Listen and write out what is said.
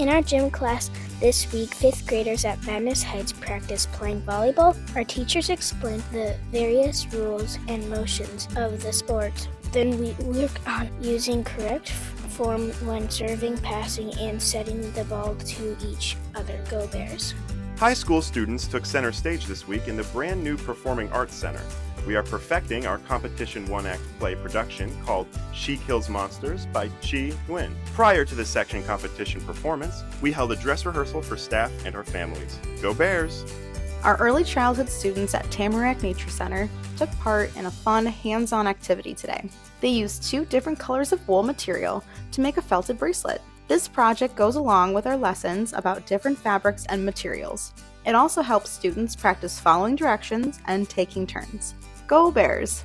In our gym class this week, 5th graders at Madness Heights practiced playing volleyball. Our teachers explained the various rules and motions of the sport. Then we worked on using correct form when serving, passing, and setting the ball to each other. Go Bears! High school students took center stage this week in the brand new Performing Arts Center. We are perfecting our competition one-act play production called She Kills Monsters by Chi Nguyen. Prior to the section competition performance, we held a dress rehearsal for staff and our families. Go Bears! Our early childhood students at Tamarack Nature Center took part in a fun, hands-on activity today. They used 2 different colors of wool material to make a felted bracelet. This project goes along with our lessons about different fabrics and materials. It also helps students practice following directions and taking turns. Go Bears!